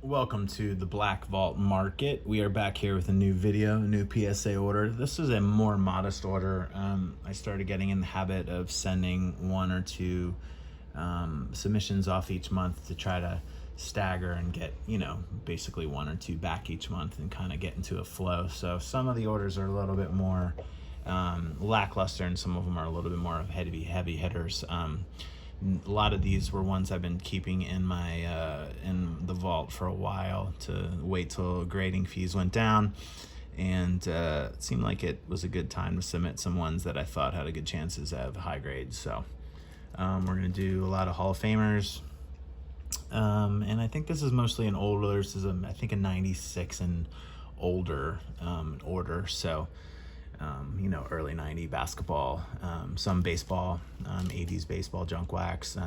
Welcome to the Black Vault Market. We are back here with a new video, a new PSA order. This is a more modest order. I started getting in the habit of sending one or two submissions off each month to try to stagger and get, basically one or two back each month and kind of get into a flow. So some of the orders are a little bit more lackluster and some of them are a little bit more of heavy hitters. A lot of these were ones I've been keeping in my in the vault for a while to wait till grading fees went down, and it seemed like it was a good time to submit some ones that I thought had a good chances of high grades. So we're gonna do a lot of Hall of Famers, and I think this is mostly an older. This is I think a 96 and older order. So early 90 basketball, some baseball, 80s baseball junk wax.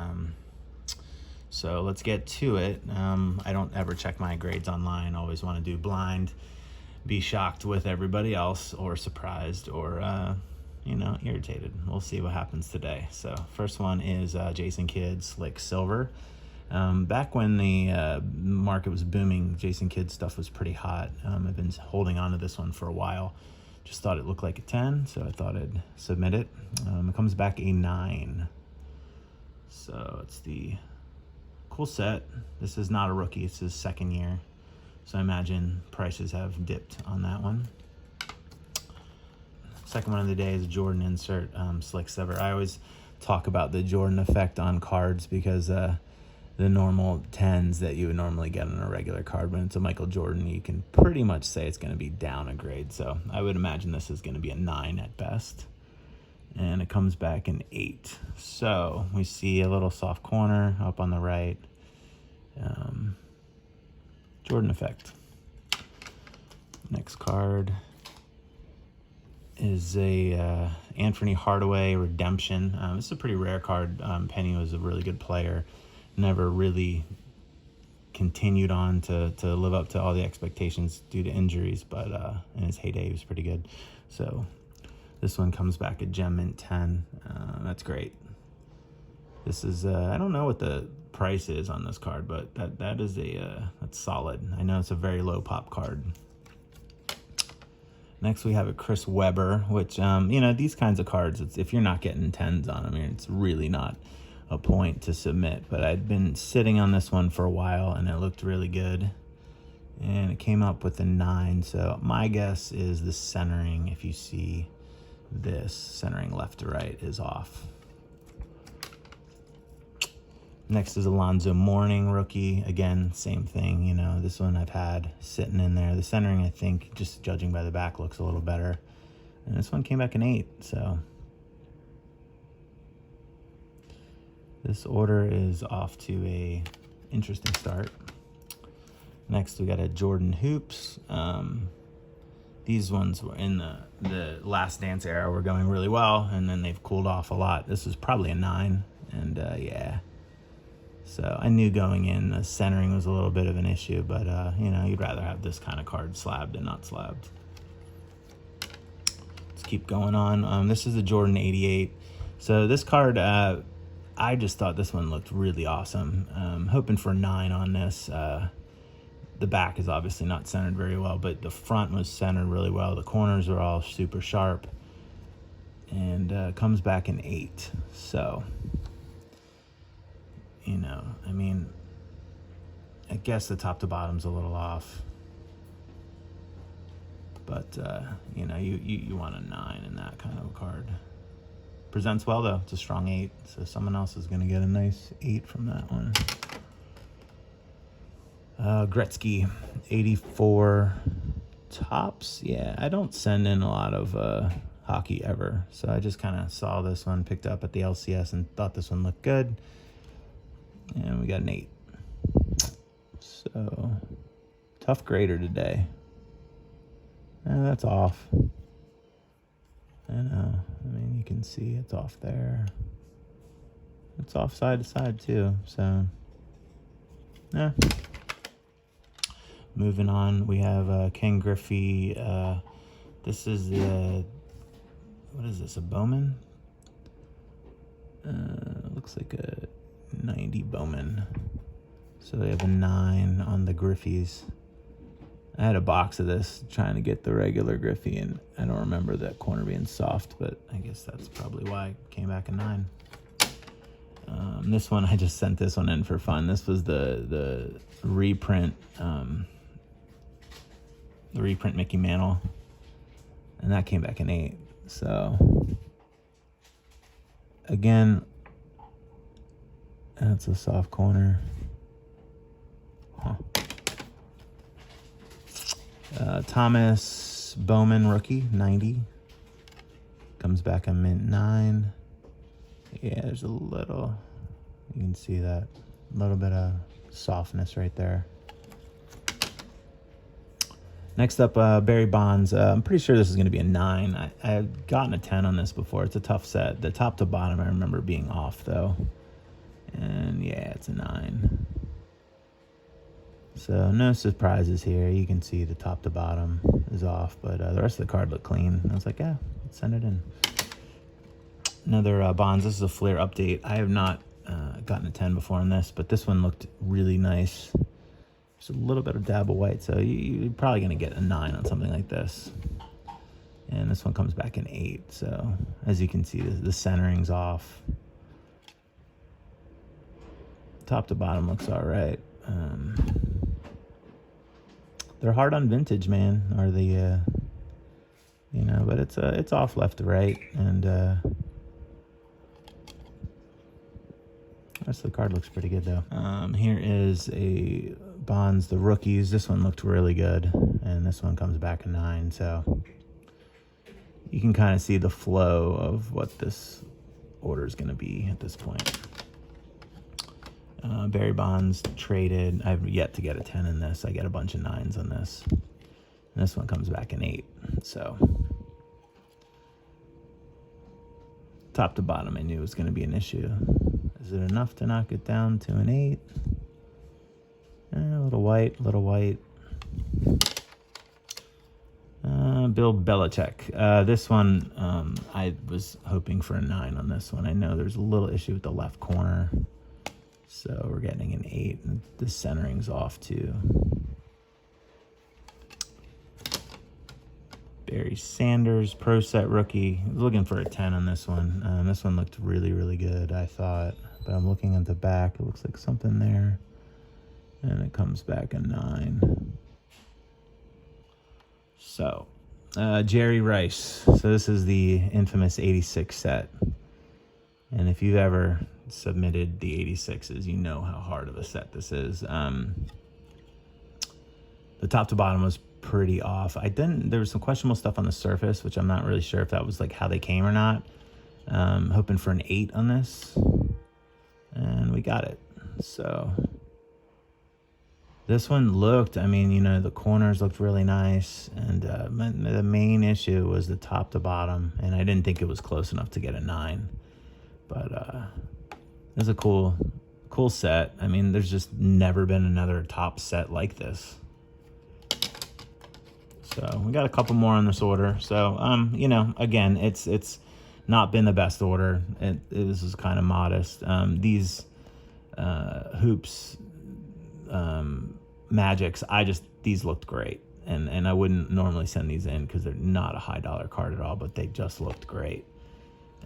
So let's get to it. I don't ever check my grades online. I always want to do blind, be shocked with everybody else, or surprised, or irritated. We'll see what happens today. So first one is Jason Kidd Slick Silver. Back when the market was booming, Jason Kidd stuff was pretty hot. I've been holding on to this one for a while. Just thought it looked like a 10, so I thought I'd submit it. It comes back a 9. So it's the cool set. This is not a rookie, it's his second year. So I imagine prices have dipped on that one. Second one of the day is a Jordan insert, Slick Silver. I always talk about the Jordan effect on cards because the normal 10s that you would normally get on a regular card, when it's a Michael Jordan, you can pretty much say it's going to be down a grade. So I would imagine this is going to be a 9 at best. And it comes back an 8. So we see a little soft corner up on the right. Jordan effect. Next card is a Anthony Hardaway Redemption. This is a pretty rare card. Penny was a really good player. Never really continued on to live up to all the expectations due to injuries, but in his heyday he was pretty good. So this one comes back at Gem Mint 10. That's great. This is I don't know what the price is on this card, but that is that's solid. I know it's a very low pop card. Next we have a Chris Webber, which these kinds of cards, if you're not getting 10s on them, it's really not a point to submit. But I'd been sitting on this one for a while and it looked really good, and it came up with a 9. So my guess is the centering, if you see this centering left to right, is off. Next is Alonzo Mourning rookie. Again, same thing. This one I've had sitting in there. The centering, I think, just judging by the back, looks a little better, and this one came back an 8. So this order is off to a interesting start. Next, we got a Jordan Hoops. These ones were in the Last Dance era, were going really well, and then they've cooled off a lot. This is probably a 9, and yeah. So I knew going in the centering was a little bit of an issue, but you'd rather have this kind of card slabbed than not slabbed. Let's keep going on. This is a Jordan 88. So this card, I just thought this one looked really awesome. Hoping for a 9 on this. The back is obviously not centered very well, but the front was centered really well. The corners are all super sharp, and comes back an 8. So, I guess the top to bottom's a little off, but you want a 9 in that kind of a card. Presents well though. It's a strong 8, so someone else is going to get a nice 8 from that one. Gretzky 84 tops. Yeah, I don't send in a lot of hockey ever, so I just kind of saw this one, picked up at the LCS, and thought this one looked good, and we got an 8. So tough grader today. That's off. I know. You can see it's off there. It's off side to side too. So, yeah. Moving on, we have Ken Griffey. This is the, what is this, a Bowman? Looks like a 90 Bowman. So they have a 9 on the Griffies. I had a box of this trying to get the regular Griffey, and I don't remember that corner being soft, but I guess that's probably why it came back a 9. This one, I just sent this one in for fun. This was the reprint, Mickey Mantle, and that came back an 8. So again, that's a soft corner. Huh. Thomas Bowman rookie, 90. Comes back a mint 9. Yeah, there's a little, you can see that, a little bit of softness right there. Next up, Barry Bonds. I'm pretty sure this is going to be a 9. I've gotten a 10 on this before. It's a tough set. The top to bottom I remember being off, though. And yeah, it's a 9. So no surprises here. You can see the top to bottom is off, but the rest of the card looked clean. I was like, yeah, let's send it in. Another Bonds. This is a Flair update. I have not gotten a 10 before on this, but this one looked really nice. Just a little bit of dab of white, so you're probably going to get a 9 on something like this. And this one comes back an 8. So as you can see, the centering's off. Top to bottom looks all right. They're hard on vintage, man. Or the, you know, but it's off left to right, and the rest of the card looks pretty good though. Here is a Bonds, the rookies. This one looked really good, and this one comes back a 9. So you can kind of see the flow of what this order is going to be at this point. Barry Bonds traded. I've yet to get a 10 in this. I get a bunch of 9s on this. And this one comes back an 8. So top to bottom, I knew was going to be an issue. Is it enough to knock it down to an 8? A little white, little white. Bill Belichick. This one, I was hoping for a 9 on this one. I know there's a little issue with the left corner. So we're getting an 8, and the centering's off too. Barry Sanders, Pro Set rookie. I was looking for a 10 on this one. This one looked really, really good, I thought. But I'm looking at the back. It looks like something there. And it comes back a 9. So, Jerry Rice. So this is the infamous 86 set. And if you've ever submitted the 86s, you know how hard of a set this is. The top to bottom was pretty off. There was some questionable stuff on the surface, which I'm not really sure if that was like how they came or not. Hoping for an 8 on this, and we got it. So this one looked, I mean, you know, the corners looked really nice, and the main issue was the top to bottom, and I didn't think it was close enough to get a 9. But it was a cool set. I mean, there's just never been another top set like this. So we got a couple more on this order. So, you know, again, it's not been the best order. This is kind of modest. These hoops, magics, these looked great. And I wouldn't normally send these in because they're not a high dollar card at all, but they just looked great.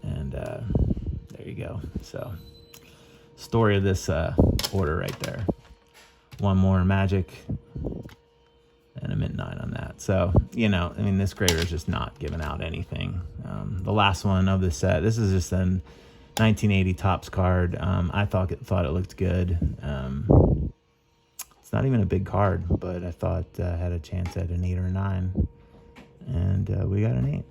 And there you go. So story of this order right there. One more magic and a mint 9 on that. So, you know, I mean, this grader is just not giving out anything. The last one of the set, this is just an 1980 Topps card. I thought it looked good. It's not even a big card, but I thought had a chance at an 8 or a 9. And we got an 8.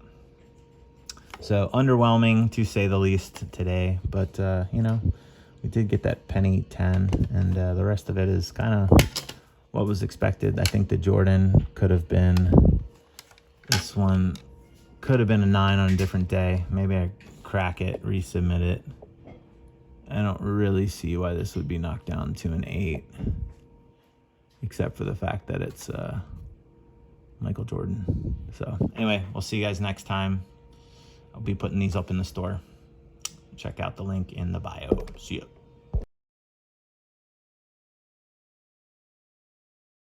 So underwhelming, to say the least, today. But, you know, we did get that penny 10, and the rest of it is kind of what was expected. I think the Jordan could have been, this one could have been a 9 on a different day. Maybe I crack it, resubmit it. I don't really see why this would be knocked down to an 8, except for the fact that it's Michael Jordan. So anyway, we'll see you guys next time. I'll be putting these up in the store. Check out the link in the bio. See ya.